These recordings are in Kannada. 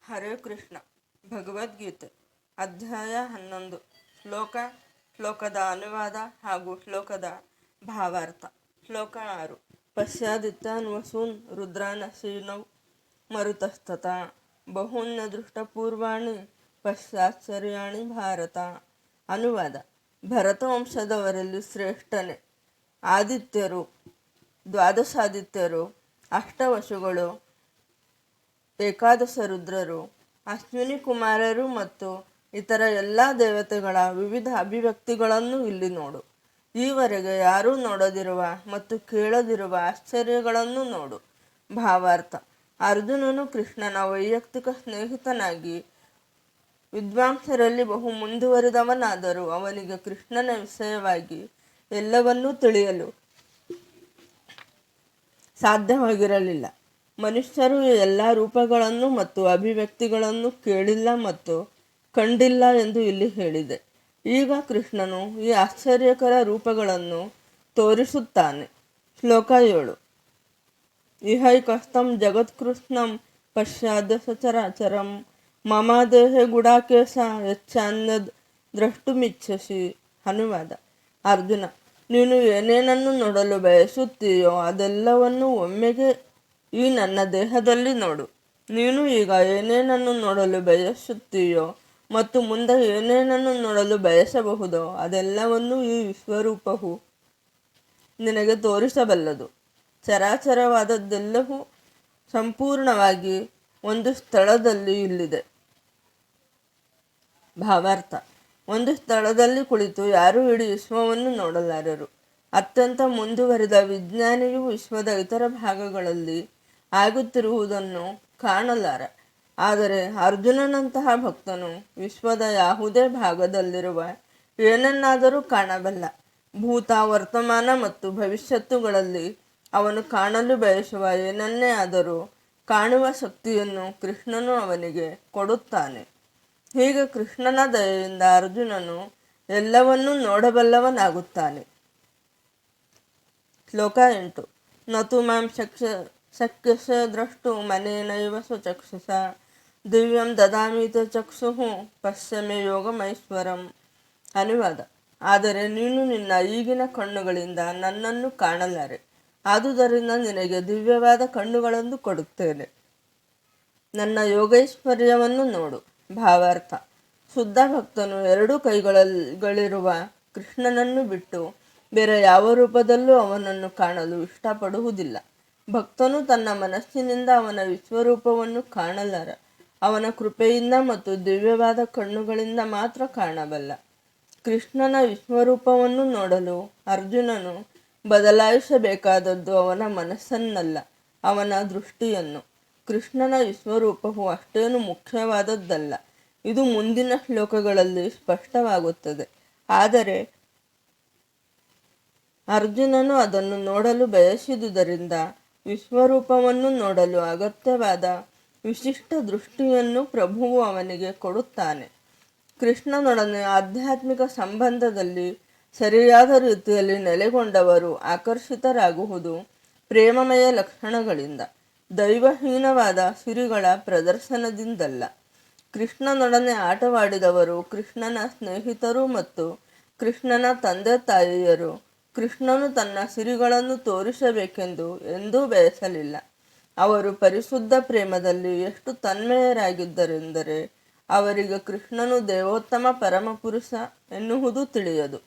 ಹರೇ ಕೃಷ್ಣ. ಭಗವದ್ಗೀತೆ ಅಧ್ಯಾಯ 11. ಶ್ಲೋಕದ ಅನುವಾದ ಹಾಗೂ ಶ್ಲೋಕದ ಭಾವಾರ್ಥ. ಶ್ಲೋಕ 6. ಪಶ್ಯಾದಿತ್ಯಾನ್ ವಸೂನ್ ರುದ್ರಾನ್ ಅಶ್ವಿನೌ ಮರುತಸ್ತತಾ ಬಹೂನ್ಯ ದೃಷ್ಟಪೂರ್ವಾಣಿ ಪಶ್ಚಾಶ್ಚರ್ಯಾಣಿ ಭಾರತ. ಅನುವಾದ: ಭರತವಂಶದವರಲ್ಲಿ ಶ್ರೇಷ್ಠನೇ ಆದಿತ್ಯರು, ದ್ವಾದಶಾದಿತ್ಯರು, ಅಷ್ಟವಸುಗಳು, ಏಕಾದಶ ರುದ್ರರು, ಅಶ್ವಿನಿ ಕುಮಾರರು ಮತ್ತು ಇತರ ಎಲ್ಲ ದೇವತೆಗಳ ವಿವಿಧ ಅಭಿವ್ಯಕ್ತಿಗಳನ್ನು ಇಲ್ಲಿ ನೋಡು. ಈವರೆಗೆ ಯಾರೂ ನೋಡದಿರುವ ಮತ್ತು ಕೇಳದಿರುವ ಆಶ್ಚರ್ಯಗಳನ್ನು ನೋಡು. ಭಾವಾರ್ಥ: ಅರ್ಜುನನು ಕೃಷ್ಣನ ವೈಯಕ್ತಿಕ ಸ್ನೇಹಿತನಾಗಿ ವಿದ್ವಾಂಸರಲ್ಲಿ ಬಹು ಮುಂದುವರಿದವನಾದರೂ ಅವನಿಗೆ ಕೃಷ್ಣನ ವಿಷಯವಾಗಿ ಎಲ್ಲವನ್ನೂ ತಿಳಿಯಲು ಸಾಧ್ಯವಾಗಿರಲಿಲ್ಲ. ಮನುಷ್ಯರು ಈ ಎಲ್ಲ ರೂಪಗಳನ್ನು ಮತ್ತು ಅಭಿವ್ಯಕ್ತಿಗಳನ್ನು ಕೇಳಿಲ್ಲ ಮತ್ತು ಕಂಡಿಲ್ಲ ಎಂದು ಇಲ್ಲಿ ಹೇಳಿದೆ. ಈಗ ಕೃಷ್ಣನು ಈ ಆಶ್ಚರ್ಯಕರ ರೂಪಗಳನ್ನು ತೋರಿಸುತ್ತಾನೆ. ಶ್ಲೋಕ 7. ಇಹೈಕಸ್ಥಂ ಜಗತ್ಕೃಷ್ಣಂ ಪಶ್ಯಾದ್ಯ ಸಚರಾಚರಂ ಮಮ ದೇಹೆ ಗುಡಾಕೇಶ ಯಚ್ಛಾನ್ಯದ್ ದ್ರಷ್ಟುಮಿಚ್ಛಸಿ. ಅನುವಾದ: ಅರ್ಜುನ, ನೀನು ಏನೇನನ್ನು ನೋಡಲು ಬಯಸುತ್ತೀಯೋ ಅದೆಲ್ಲವನ್ನು ಒಮ್ಮೆಗೆ ಈ ನನ್ನ ದೇಹದಲ್ಲಿ ನೋಡು. ನೀನು ಈಗ ಏನೇನನ್ನು ನೋಡಲು ಬಯಸುತ್ತೀಯೋ ಮತ್ತು ಮುಂದೆ ಏನೇನನ್ನು ನೋಡಲು ಬಯಸಬಹುದೋ ಅದೆಲ್ಲವನ್ನೂ ಈ ವಿಶ್ವರೂಪವು ನಿನಗೆ ತೋರಿಸಬಲ್ಲದು. ಚರಾಚರವಾದದ್ದೆಲ್ಲವೂ ಸಂಪೂರ್ಣವಾಗಿ ಒಂದು ಸ್ಥಳದಲ್ಲಿ ಇಲ್ಲಿದೆ. ಭಾವಾರ್ಥ: ಒಂದು ಸ್ಥಳದಲ್ಲಿ ಕುಳಿತು ಯಾರೂ ಇಡೀ ವಿಶ್ವವನ್ನು ನೋಡಲಾರರು. ಅತ್ಯಂತ ಮುಂದುವರಿದ ವಿಜ್ಞಾನಿಯು ವಿಶ್ವದ ಇತರ ಭಾಗಗಳಲ್ಲಿ ಆಗುತ್ತಿರುವುದನ್ನು ಕಾಣಲಾರ. ಆದರೆ ಅರ್ಜುನನಂತಹ ಭಕ್ತನು ವಿಶ್ವದ ಯಾವುದೇ ಭಾಗದಲ್ಲಿರುವ ಏನನ್ನಾದರೂ ಕಾಣಬಲ್ಲ. ಭೂತ, ವರ್ತಮಾನ ಮತ್ತು ಭವಿಷ್ಯತ್ತುಗಳಲ್ಲಿ ಅವನು ಕಾಣಲು ಬಯಸುವ ಏನನ್ನೇ ಆದರೂ ಕಾಣುವ ಶಕ್ತಿಯನ್ನು ಕೃಷ್ಣನು ಅವನಿಗೆ ಕೊಡುತ್ತಾನೆ. ಹೀಗೆ ಕೃಷ್ಣನ ದಯೆಯಿಂದ ಅರ್ಜುನನು ಎಲ್ಲವನ್ನೂ ನೋಡಬಲ್ಲವನಾಗುತ್ತಾನೆ. ಶ್ಲೋಕ 8. ನತು ಮಾಂ ಶಕ್ಯಸ ದ್ರಷ್ಟು ಮನೇನೈವ ಸ್ವಚಕ್ಷುಷ ದಿವ್ಯಂ ದದಾಮೀತ ಚಕ್ಷುಃ ಪಶ್ಯಮೆ ಯೋಗಮೈಶ್ವರಂ. ಅನುವಾದ: ಆದರೆ ನೀನು ನಿನ್ನ ಈಗಿನ ಕಣ್ಣುಗಳಿಂದ ನನ್ನನ್ನು ಕಾಣಲಾರೆ. ಆದುದರಿಂದ ನಿನಗೆ ದಿವ್ಯವಾದ ಕಣ್ಣುಗಳನ್ನು ಕೊಡುತ್ತೇನೆ. ನನ್ನ ಯೋಗೈಶ್ವರ್ಯವನ್ನು ನೋಡು. ಭಾವಾರ್ಥ: ಶುದ್ಧ ಭಕ್ತನು ಎರಡೂ ಕೈಗಳಿರುವ ಕೃಷ್ಣನನ್ನು ಬಿಟ್ಟು ಬೇರೆ ಯಾವ ರೂಪದಲ್ಲೂ ಅವನನ್ನು ಕಾಣಲು ಇಷ್ಟಪಡುವುದಿಲ್ಲ. ಭಕ್ತನು ತನ್ನ ಮನಸ್ಸಿನಿಂದ ಅವನ ವಿಶ್ವರೂಪವನ್ನು ಕಾಣಲಾರ. ಅವನ ಕೃಪೆಯಿಂದ ಮತ್ತು ದಿವ್ಯವಾದ ಕಣ್ಣುಗಳಿಂದ ಮಾತ್ರ ಕಾಣಬಲ್ಲ. ಕೃಷ್ಣನ ವಿಶ್ವರೂಪವನ್ನು ನೋಡಲು ಅರ್ಜುನನು ಬದಲಾಯಿಸಬೇಕಾದದ್ದು ಅವನ ಮನಸ್ಸನ್ನಲ್ಲ, ಅವನ ದೃಷ್ಟಿಯನ್ನು. ಕೃಷ್ಣನ ವಿಶ್ವರೂಪವು ಅಷ್ಟೇನು ಮುಖ್ಯವಾದದ್ದಲ್ಲ. ಇದು ಮುಂದಿನ ಶ್ಲೋಕಗಳಲ್ಲಿ ಸ್ಪಷ್ಟವಾಗುತ್ತದೆ. ಆದರೆ ಅರ್ಜುನನು ಅದನ್ನು ನೋಡಲು ಬಯಸಿದುದರಿಂದ ವಿಶ್ವರೂಪವನ್ನು ನೋಡಲು ಅಗತ್ಯವಾದ ವಿಶಿಷ್ಟ ದೃಷ್ಟಿಯನ್ನು ಪ್ರಭುವು ಅವನಿಗೆ ಕೊಡುತ್ತಾನೆ. ಕೃಷ್ಣನೊಡನೆ ಆಧ್ಯಾತ್ಮಿಕ ಸಂಬಂಧದಲ್ಲಿ ಸರಿಯಾದ ರೀತಿಯಲ್ಲಿ ನೆಲೆಗೊಂಡವರು ಆಕರ್ಷಿತರಾಗುವುದು ಪ್ರೇಮಮಯ ಲಕ್ಷಣಗಳಿಂದ, ದೈವಹೀನವಾದ ಸಿರಿಗಳ ಪ್ರದರ್ಶನದಿಂದಲ್ಲ. ಕೃಷ್ಣನೊಡನೆ ಆಟವಾಡಿದವರು ಕೃಷ್ಣನ ಸ್ನೇಹಿತರು ಮತ್ತು ಕೃಷ್ಣನ ತಂದೆ ತಾಯಿಯರು ಕೃಷ್ಣನು ತನ್ನ ಸಿರಿಗಳನ್ನು ತೋರಿಸಬೇಕೆಂದು ಎಂದೂ ಬಯಸಲಿಲ್ಲ. ಅವರು ಪರಿಶುದ್ಧ ಪ್ರೇಮದಲ್ಲಿ ಎಷ್ಟು ತನ್ಮಯರಾಗಿದ್ದರೆಂದರೆ ಅವರಿಗೆ ಕೃಷ್ಣನು ದೇವೋತ್ತಮ ಪರಮಪುರುಷ ಎನ್ನುವುದು ತಿಳಿಯದು.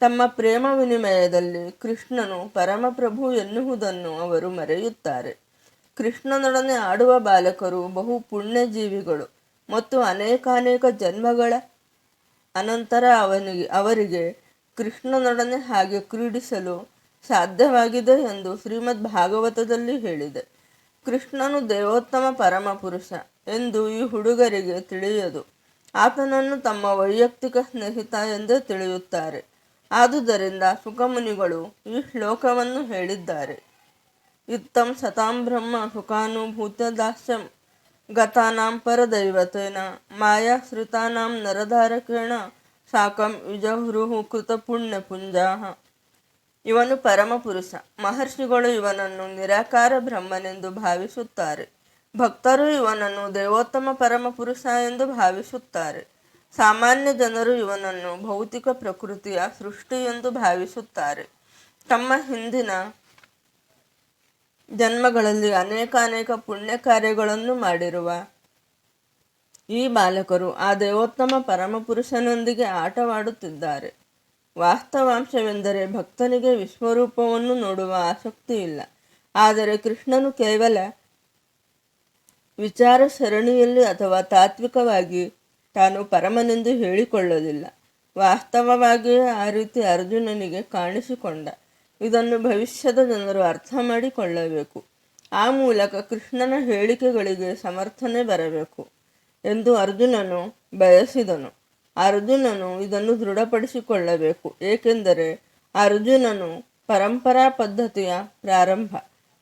ತಮ್ಮ ಪ್ರೇಮ ವಿನಿಮಯದಲ್ಲಿ ಕೃಷ್ಣನು ಪರಮಪ್ರಭು ಎನ್ನುವುದನ್ನು ಅವರು ಮರೆಯುತ್ತಾರೆ. ಕೃಷ್ಣನೊಡನೆ ಆಡುವ ಬಾಲಕರು ಬಹು ಪುಣ್ಯಜೀವಿಗಳು ಮತ್ತು ಅನೇಕಾನೇಕ ಜನ್ಮಗಳ ಅನಂತರ ಅವರಿಗೆ ಕೃಷ್ಣನೊಡನೆ ಹಾಗೆ ಕ್ರೀಡಿಸಲು ಸಾಧ್ಯವಾಗಿದೆ ಎಂದು ಶ್ರೀಮದ್ ಭಾಗವತದಲ್ಲಿ ಹೇಳಿದೆ. ಕೃಷ್ಣನು ದೇವೋತ್ತಮ ಪರಮಪುರುಷ ಎಂದು ಈ ಹುಡುಗರಿಗೆ ತಿಳಿಯದು. ಆತನನ್ನು ತಮ್ಮ ವೈಯಕ್ತಿಕ ಸ್ನೇಹಿತ ಎಂದೇ ತಿಳಿಯುತ್ತಾರೆ. ಆದುದರಿಂದ ಸುಖಮುನಿಗಳು ಈ ಶ್ಲೋಕವನ್ನು ಹೇಳಿದ್ದಾರೆ. ಇತ್ತಂ ಸತಾಂ ಬ್ರಹ್ಮ ಸುಖಾನುಭೂತ್ಯ ದಾಸ್ಯಂ ಗತಾನಾಂ ಪರದೈವತೇನ ಮಾಯಾಶ್ರಿತಾನಾಂ ನರಧಾರಕೇಣ ಸಾಕಂ ವಿಜಹೃಹು ಕೃತ ಪುಣ್ಯ ಪುಂಜಾಹ. ಇವನು ಪರಮಪುರುಷ. ಮಹರ್ಷಿಗಳು ಇವನನ್ನು ನಿರಾಕಾರ ಬ್ರಹ್ಮನೆಂದು ಭಾವಿಸುತ್ತಾರೆ. ಭಕ್ತರು ಇವನನ್ನು ದೇವೋತ್ತಮ ಪರಮಪುರುಷ ಎಂದು ಭಾವಿಸುತ್ತಾರೆ. ಸಾಮಾನ್ಯ ಜನರು ಇವನನ್ನು ಭೌತಿಕ ಪ್ರಕೃತಿಯ ಸೃಷ್ಟಿ ಎಂದು ಭಾವಿಸುತ್ತಾರೆ. ತಮ್ಮ ಹಿಂದಿನ ಜನ್ಮಗಳಲ್ಲಿ ಅನೇಕ ಪುಣ್ಯ ಕಾರ್ಯಗಳನ್ನು ಮಾಡಿರುವ ಈ ಬಾಲಕರು ಆ ದೇವೋತ್ತಮ ಪರಮಪುರುಷನೊಂದಿಗೆ ಆಟವಾಡುತ್ತಿದ್ದಾರೆ. ವಾಸ್ತವಾಂಶವೆಂದರೆ ಭಕ್ತನಿಗೆ ವಿಶ್ವರೂಪವನ್ನು ನೋಡುವ ಆಸಕ್ತಿ ಇಲ್ಲ. ಆದರೆ ಕೃಷ್ಣನು ಕೇವಲ ವಿಚಾರ ಸರಣಿಯಲ್ಲಿ ಅಥವಾ ತಾತ್ವಿಕವಾಗಿ ತಾನು ಪರಮನೆಂದು ಹೇಳಿಕೊಳ್ಳಲಿಲ್ಲ. ವಾಸ್ತವವಾಗಿಯೇ ಆ ರೀತಿ ಅರ್ಜುನನಿಗೆ ಕಾಣಿಸಿಕೊಂಡ. ಇದನ್ನು ಭವಿಷ್ಯದ ಜನರು ಅರ್ಥ ಮಾಡಿಕೊಳ್ಳಬೇಕು. ಆ ಮೂಲಕ ಕೃಷ್ಣನ ಹೇಳಿಕೆಗಳಿಗೆ ಸಮರ್ಥನೆ ಬರಬೇಕು ಎಂದು ಅರ್ಜುನನು ಬಯಸಿದನು. ಅರ್ಜುನನು ಇದನ್ನು ದೃಢಪಡಿಸಿಕೊಳ್ಳಬೇಕು, ಏಕೆಂದರೆ ಅರ್ಜುನನು ಪರಂಪರಾ ಪದ್ಧತಿಯ ಪ್ರಾರಂಭ.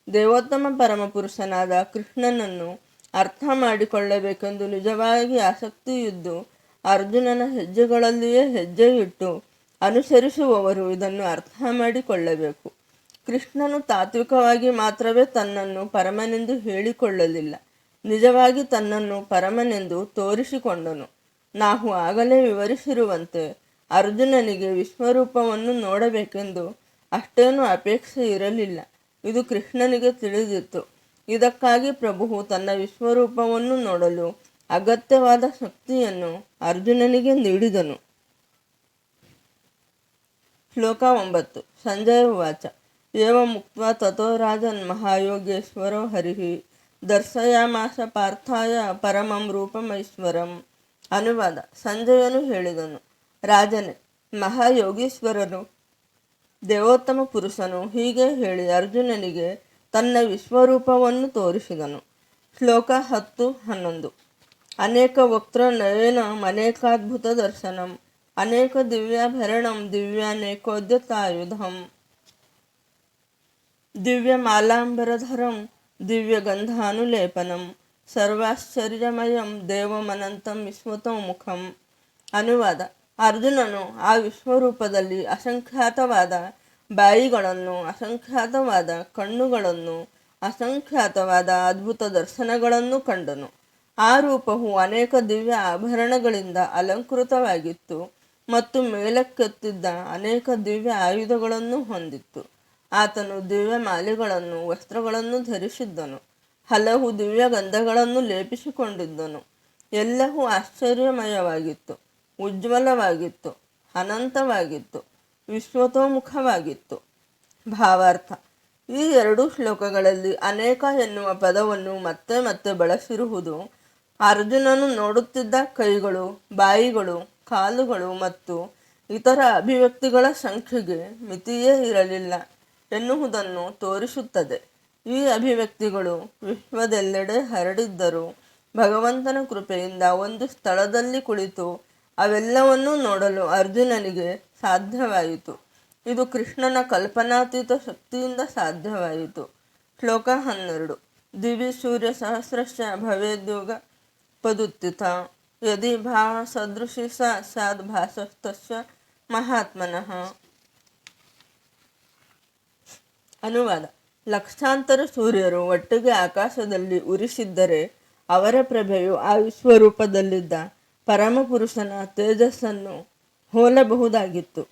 ದೇವೋತ್ತಮ ಪರಮಪುರುಷನಾದ ಕೃಷ್ಣನನ್ನು ಅರ್ಥ ಮಾಡಿಕೊಳ್ಳಬೇಕೆಂದು ನಿಜವಾಗಿ ಆಸಕ್ತಿಯಿದ್ದು ಅರ್ಜುನನ ಹೆಜ್ಜೆಗಳಲ್ಲಿಯೇ ಹೆಜ್ಜೆ ಇಟ್ಟು ಅನುಸರಿಸುವವರು ಇದನ್ನು ಅರ್ಥ ಮಾಡಿಕೊಳ್ಳಬೇಕು. ಕೃಷ್ಣನು ತಾತ್ವಿಕವಾಗಿ ಮಾತ್ರವೇ ತನ್ನನ್ನು ಪರಮನೆಂದು ಹೇಳಿಕೊಳ್ಳಲಿಲ್ಲ, ನಿಜವಾಗಿ ತನ್ನನ್ನು ಪರಮನೆಂದು ತೋರಿಸಿಕೊಂಡನು. ನಾವು ಆಗಲೇ ವಿವರಿಸಿರುವಂತೆ ಅರ್ಜುನನಿಗೆ ವಿಶ್ವರೂಪವನ್ನು ನೋಡಬೇಕೆಂದು ಅಷ್ಟೇನೂ ಅಪೇಕ್ಷೆ ಇರಲಿಲ್ಲ. ಇದು ಕೃಷ್ಣನಿಗೆ ತಿಳಿದಿತ್ತು. ಇದಕ್ಕಾಗಿ ಪ್ರಭುವು ತನ್ನ ವಿಶ್ವರೂಪವನ್ನು ನೋಡಲು ಅಗತ್ಯವಾದ ಶಕ್ತಿಯನ್ನು ಅರ್ಜುನನಿಗೆ ನೀಡಿದನು. ಶ್ಲೋಕ 9. ಸಂಜಯ ಉವಾಚ ಏವಂ ಮುಕ್ತ್ವಾ ತಥೋ ರಾಜನ್ ಮಹಾಯೋಗೇಶ್ವರೋ ಹರಿಃ ದರ್ಶಯಾಮಾಸ ಪಾರ್ಥಾಯ ಪರಮಂ ರೂಪಮೈಶ್ವರಂ. ಅನುವಾದ. ಸಂಜಯನು ಹೇಳಿದನು, ರಾಜನೇ, ಮಹಾಯೋಗೀಶ್ವರನು ದೇವೋತ್ತಮ ಪುರುಷನು ಹೀಗೆ ಹೇಳಿ ಅರ್ಜುನನಿಗೆ ತನ್ನ ವಿಶ್ವರೂಪವನ್ನು ತೋರಿಸಿದನು. ಶ್ಲೋಕ 10-11. ಅನೇಕ ವಕ್ತ್ರ ನಯನಂ ಅನೇಕಾದ್ಭುತ ದರ್ಶನಂ ಅನೇಕ ದಿವ್ಯಾಭರಣಂ ದಿವ್ಯಾನೇಕೋದ್ಯತಾಯುಧಂ ದಿವ್ಯಮಾಲಾಂಬರಧರಂ ದಿವ್ಯಗಂಧಾನುಲೇಪನಂ ಸರ್ವಾಶ್ಚರ್ಯಮಯಂ ದೇವಮನಂತಂ ವಿಶ್ವತೋಮುಖಂ. ಅನುವಾದ. ಅರ್ಜುನನು ಆ ವಿಶ್ವರೂಪದಲ್ಲಿ ಅಸಂಖ್ಯಾತವಾದ ಬಾಯಿಗಳನ್ನು, ಅಸಂಖ್ಯಾತವಾದ ಕಣ್ಣುಗಳನ್ನು, ಅಸಂಖ್ಯಾತವಾದ ಅದ್ಭುತ ದರ್ಶನಗಳನ್ನು ಕಂಡನು. ಆ ರೂಪವು ಅನೇಕ ದಿವ್ಯ ಆಭರಣಗಳಿಂದ ಅಲಂಕೃತವಾಗಿತ್ತು ಮತ್ತು ಮೇಲಕ್ಕೆತ್ತಿದ್ದ ಅನೇಕ ದಿವ್ಯ ಆಯುಧಗಳನ್ನು ಹೊಂದಿತ್ತು. ಆತನು ದಿವ್ಯ ಮಾಲೆಗಳನ್ನು, ವಸ್ತ್ರಗಳನ್ನು ಧರಿಸಿದ್ದನು. ಹಲವು ದಿವ್ಯ ಗಂಧಗಳನ್ನು ಲೇಪಿಸಿಕೊಂಡಿದ್ದನು. ಎಲ್ಲವೂ ಆಶ್ಚರ್ಯಮಯವಾಗಿತ್ತು, ಉಜ್ವಲವಾಗಿತ್ತು, ಅನಂತವಾಗಿತ್ತು, ವಿಶ್ವತೋಮುಖವಾಗಿತ್ತು. ಭಾವಾರ್ಥ. ಈ ಎರಡೂ ಶ್ಲೋಕಗಳಲ್ಲಿ ಅನೇಕ ಎನ್ನುವ ಪದವನ್ನು ಮತ್ತೆ ಮತ್ತೆ ಬಳಸಿರುವುದು ಅರ್ಜುನನು ನೋಡುತ್ತಿದ್ದ ಕೈಗಳು, ಬಾಯಿಗಳು, ಕಾಲುಗಳು ಮತ್ತು ಇತರ ಅಭಿವ್ಯಕ್ತಿಗಳ ಸಂಖ್ಯೆಗೆ ಮಿತಿಯೇ ಇರಲಿಲ್ಲ ಎನ್ನುವುದನ್ನು ತೋರಿಸುತ್ತದೆ. ಈ ಅಭಿವ್ಯಕ್ತಿಗಳು ವಿಶ್ವದೆಲ್ಲೆಡೆ ಹರಡಿದ್ದರೂ ಭಗವಂತನ ಕೃಪೆಯಿಂದ ಒಂದು ಸ್ಥಳದಲ್ಲಿ ಕುಳಿತು ಅವೆಲ್ಲವನ್ನೂ ನೋಡಲು ಅರ್ಜುನನಿಗೆ ಸಾಧ್ಯವಾಯಿತು. ಇದು ಕೃಷ್ಣನ ಕಲ್ಪನಾತೀತ ಶಕ್ತಿಯಿಂದ ಸಾಧ್ಯವಾಯಿತು. ಶ್ಲೋಕ 12. ದಿವಿ ಸೂರ್ಯ ಸಹಸ್ರಶ್ಚ ಭವೇದ್ಯೋಗ ಪದುತ್ಥಿತ ಯದಿ ಭಾವ ಸದೃಶಿ ಸ್ಯಾದ್ ಭಾಸಸ್ತಸ್ಯ ಮಹಾತ್ಮನಃ. ಅನುವಾದ. ಲಕ್ಷಾಂತರ ಸೂರ್ಯರು ಒಟ್ಟಿಗೆ ಆಕಾಶದಲ್ಲಿ ಉರಿಸಿದ್ದರೆ ಅವರ ಪ್ರಭೆಯು ಆ ವಿಶ್ವರೂಪದಲ್ಲಿದ್ದ ಪರಮಪುರುಷನ ತೇಜಸ್ಸನ್ನು ಹೋಲಬಹುದಾಗಿತ್ತು.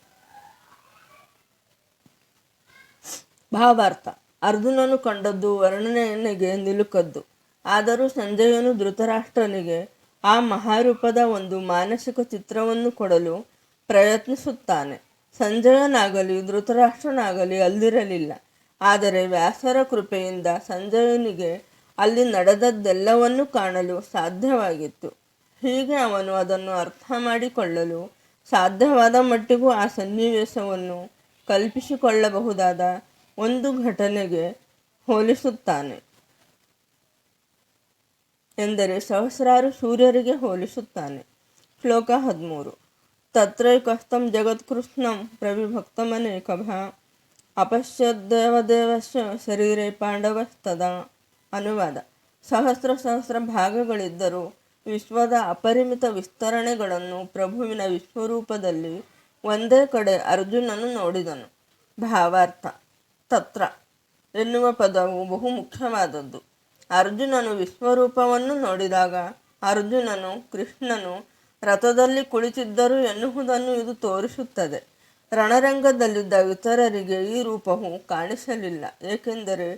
ಭಾವಾರ್ಥ. ಅರ್ಜುನನು ಕಂಡದ್ದು ವರ್ಣನೆಗೆ ನಿಲುಕದ್ದು. ಆದರೂ ಸಂಜಯನು ಧೃತರಾಷ್ಟ್ರನಿಗೆ ಆ ಮಹಾರೂಪದ ಒಂದು ಮಾನಸಿಕ ಚಿತ್ರವನ್ನು ಕೊಡಲು ಪ್ರಯತ್ನಿಸುತ್ತಾನೆ. ಸಂಜಯನಾಗಲಿ ಧೃತರಾಷ್ಟ್ರನಾಗಲಿ ಅಲ್ಲಿರಲಿಲ್ಲ. ಆದರೆ ವ್ಯಾಸರ ಕೃಪೆಯಿಂದ ಸಂಜಯನಿಗೆ ಅಲ್ಲಿ ನಡೆದದ್ದೆಲ್ಲವನ್ನೂ ಕಾಣಲು ಸಾಧ್ಯವಾಗಿತ್ತು. ಹೀಗೆ ಅವನು ಅದನ್ನು ಅರ್ಥ ಮಾಡಿಕೊಳ್ಳಲು ಸಾಧ್ಯವಾದ ಮಟ್ಟಿಗೂ ಆ ಸನ್ನಿವೇಶವನ್ನು ಕಲ್ಪಿಸಿಕೊಳ್ಳಬಹುದಾದ ಒಂದು ಘಟನೆಗೆ ಹೋಲಿಸುತ್ತಾನೆ. ಎಂದರೆ ಸಹಸ್ರಾರು ಸೂರ್ಯರಿಗೆ ಹೋಲಿಸುತ್ತಾನೆ. ಶ್ಲೋಕ 13. ತತ್ರೈಕಸ್ಥಂ ಜಗತ್ಕೃಷ್ಣಂ ಪ್ರವಿಭಕ್ತಮನೇಕಭಾ ಅಪಶ್ಯದ್ದೇವದೇವಸ್ಯ ಶರೀರೇ ಪಾಂಡವಸ್ತದಾ. ಅನುವಾದ. ಸಹಸ್ರ ಭಾಗಗಳಿದ್ದರೂ ವಿಶ್ವದ ಅಪರಿಮಿತ ವಿಸ್ತರಣೆಗಳನ್ನು ಪ್ರಭುವಿನ ವಿಶ್ವರೂಪದಲ್ಲಿ ಒಂದೇ ಕಡೆ ಅರ್ಜುನನು ನೋಡಿದನು. ಭಾವಾರ್ಥ. ತತ್ರ ಎನ್ನುವ ಪದವು ಬಹು ಮುಖ್ಯವಾದದ್ದು. ಅರ್ಜುನನು ವಿಶ್ವರೂಪವನ್ನು ನೋಡಿದಾಗ ಅರ್ಜುನನು ಕೃಷ್ಣನು ರಥದಲ್ಲಿ ಕುಳಿತಿದ್ದರು ಎನ್ನುವುದನ್ನು ಇದು ತೋರಿಸುತ್ತದೆ. ರಣರಂಗದಲ್ಲಿದ್ದ ಇತರರಿಗೆ ಈ ರೂಪವು ಕಾಣಿಸಲಿಲ್ಲ, ಏಕೆಂದರೆ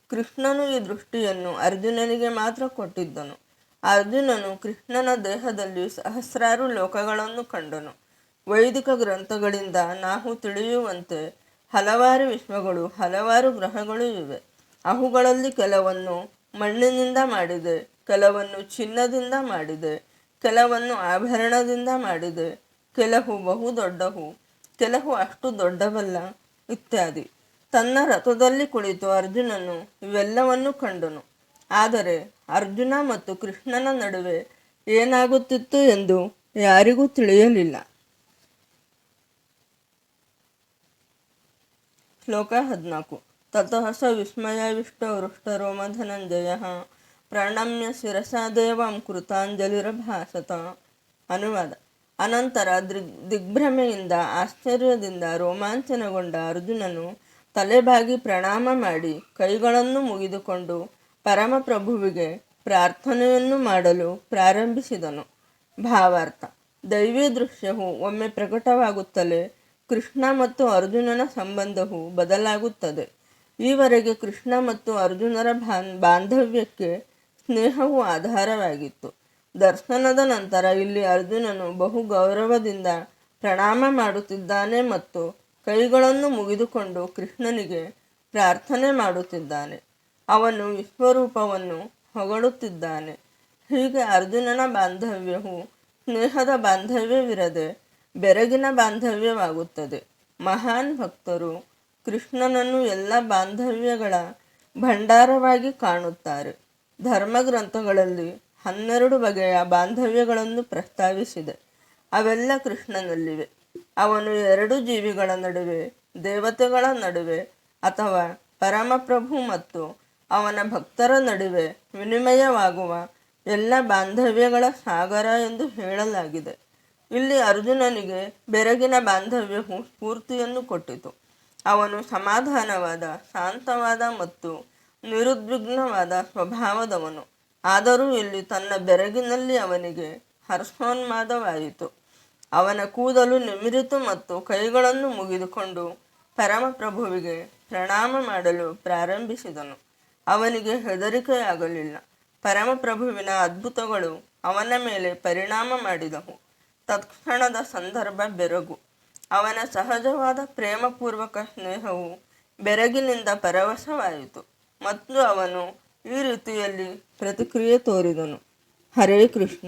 ಕೃಷ್ಣನು ಈ ದೃಷ್ಟಿಯನ್ನು ಅರ್ಜುನನಿಗೆ ಮಾತ್ರ ಕೊಟ್ಟಿದ್ದನು. ಅರ್ಜುನನು ಕೃಷ್ಣನ ದೇಹದಲ್ಲಿ ಸಹಸ್ರಾರು ಲೋಕಗಳನ್ನು ಕಂಡನು. ವೈದಿಕ ಗ್ರಂಥಗಳಿಂದ ನಾವು ತಿಳಿಯುವಂತೆ ಹಲವಾರು ವಿಶ್ವಗಳು, ಹಲವಾರು ಗ್ರಹಗಳು ಇವೆ. ಅವುಗಳಲ್ಲಿ ಕೆಲವನ್ನು ಮಣ್ಣಿನಿಂದ ಮಾಡಿದೆ, ಕೆಲವನ್ನು ಚಿನ್ನದಿಂದ ಮಾಡಿದೆ, ಕೆಲವನ್ನು ಆಭರಣದಿಂದ ಮಾಡಿದೆ, ಕೆಲವು ಬಹು ದೊಡ್ಡವು, ಕೆಲವು ಅಷ್ಟು ದೊಡ್ಡವಲ್ಲ, ಇತ್ಯಾದಿ. ತನ್ನ ರಥದಲ್ಲಿ ಕುಳಿತು ಅರ್ಜುನನು ಇವೆಲ್ಲವನ್ನು ಕಂಡನು. ಆದರೆ ಅರ್ಜುನ ಮತ್ತು ಕೃಷ್ಣನ ನಡುವೆ ಏನಾಗುತ್ತಿತ್ತು ಎಂದು ಯಾರಿಗೂ ತಿಳಿಯಲಿಲ್ಲ. ಶ್ಲೋಕ 14. ತತಃ ಸ ವಿಸ್ಮಯಾವಿಷ್ಟೋ ಹೃಷ್ಟರೋಮ ಧನಂಜಯಃ ಪ್ರಣಮ್ಯ ಶಿರಸಾ ದೇವಾಂ ಕೃತಾಂಜಲಿರಭಾಸತ. ಅನುವಾದ. ಅನಂತರ ದಿಗ್ಭ್ರಮೆಯಿಂದ, ಆಶ್ಚರ್ಯದಿಂದ ರೋಮಾಂಚನಗೊಂಡ ಅರ್ಜುನನು ತಲೆಬಾಗಿ ಪ್ರಣಾಮ ಮಾಡಿ ಕೈಗಳನ್ನು ಮುಗಿದುಕೊಂಡು ಪರಮಪ್ರಭುವಿಗೆ ಪ್ರಾರ್ಥನೆಯನ್ನು ಮಾಡಲು ಪ್ರಾರಂಭಿಸಿದನು. ಭಾವಾರ್ಥ. ದೈವಿ ದೃಶ್ಯವು ಒಮ್ಮೆ ಪ್ರಕಟವಾಗುತ್ತಲೇ ಕೃಷ್ಣ ಮತ್ತು ಅರ್ಜುನನ ಸಂಬಂಧವು ಬದಲಾಗುತ್ತದೆ. ಈವರೆಗೆ ಕೃಷ್ಣ ಮತ್ತು ಅರ್ಜುನರ ಬಾಂಧವ್ಯಕ್ಕೆ ಸ್ನೇಹವು ಆಧಾರವಾಗಿತ್ತು. ದರ್ಶನದ ನಂತರ ಇಲ್ಲಿ ಅರ್ಜುನನು ಬಹು ಗೌರವದಿಂದ ಪ್ರಣಾಮ ಮಾಡುತ್ತಿದ್ದಾನೆ ಮತ್ತು ಕೈಗಳನ್ನು ಮುಗಿದುಕೊಂಡು ಕೃಷ್ಣನಿಗೆ ಪ್ರಾರ್ಥನೆ ಮಾಡುತ್ತಿದ್ದಾನೆ. ಅವನು ವಿಶ್ವರೂಪವನ್ನು ಹೊಗಳುತ್ತಿದ್ದಾನೆ. ಹೀಗೆ ಅರ್ಜುನನ ಬಾಂಧವ್ಯವು ಸ್ನೇಹದ ಬಾಂಧವ್ಯವಿರದೆ ಬೆರಗಿನ ಬಾಂಧವ್ಯವಾಗುತ್ತದೆ. ಮಹಾನ್ ಭಕ್ತರು ಕೃಷ್ಣನನ್ನು ಎಲ್ಲ ಬಾಂಧವ್ಯಗಳ ಭಂಡಾರವಾಗಿ ಕಾಣುತ್ತಾರೆ. ಧರ್ಮಗ್ರಂಥಗಳಲ್ಲಿ 12 ಬಗೆಯ ಬಾಂಧವ್ಯಗಳನ್ನು ಪ್ರಸ್ತಾವಿಸಿದೆ. ಅವೆಲ್ಲ ಕೃಷ್ಣನಲ್ಲಿವೆ. ಅವನು 2 ಜೀವಿಗಳ ನಡುವೆ, ದೇವತೆಗಳ ನಡುವೆ ಅಥವಾ ಪರಮಪ್ರಭು ಮತ್ತು ಅವನ ಭಕ್ತರ ನಡುವೆ ವಿನಿಮಯವಾಗುವ ಎಲ್ಲ ಬಾಂಧವ್ಯಗಳ ಸಾಗರ ಎಂದು ಹೇಳಲಾಗಿದೆ. ಇಲ್ಲಿ ಅರ್ಜುನನಿಗೆ ಬೆರಗಿನ ಬಾಂಧವ್ಯವು ಸ್ಫೂರ್ತಿಯನ್ನು ಕೊಟ್ಟಿತು. ಅವನು ಸಮಾಧಾನವಾದ, ಶಾಂತವಾದ ಮತ್ತು ನಿರುದ್ವಿಗ್ನವಾದ ಸ್ವಭಾವದವನು. ಆದರೂ ಇಲ್ಲಿ ತನ್ನ ಬೆರಗಿನಲ್ಲಿ ಅವನಿಗೆ ಹರ್ಷೋನ್ಮಾದವಾಯಿತು. ಅವನ ಕೂದಲು ನಿಮಿರಿತು ಮತ್ತು ಕೈಗಳನ್ನು ಮುಗಿದುಕೊಂಡು ಪರಮಪ್ರಭುವಿಗೆ ಪ್ರಣಾಮ ಮಾಡಲು ಪ್ರಾರಂಭಿಸಿದನು. ಅವನಿಗೆ ಹೆದರಿಕೆಯಾಗಲಿಲ್ಲ. ಪರಮಪ್ರಭುವಿನ ಅದ್ಭುತಗಳು ಅವನ ಮೇಲೆ ಪರಿಣಾಮ ಮಾಡಿದವು. ತತ್ಕ್ಷಣದ ಸಂದರ್ಭ ಬೆರಗು. ಅವನ ಸಹಜವಾದ ಪ್ರೇಮಪೂರ್ವಕ ಸ್ನೇಹವು ಬೆರಗಿನಿಂದ ಪರವಶವಾಯಿತು ಮತ್ತು ಅವನು ಈ ರೀತಿಯಲ್ಲಿ ಪ್ರತಿಕ್ರಿಯೆ ತೋರಿದನು. ಹರೇ ಕೃಷ್ಣ.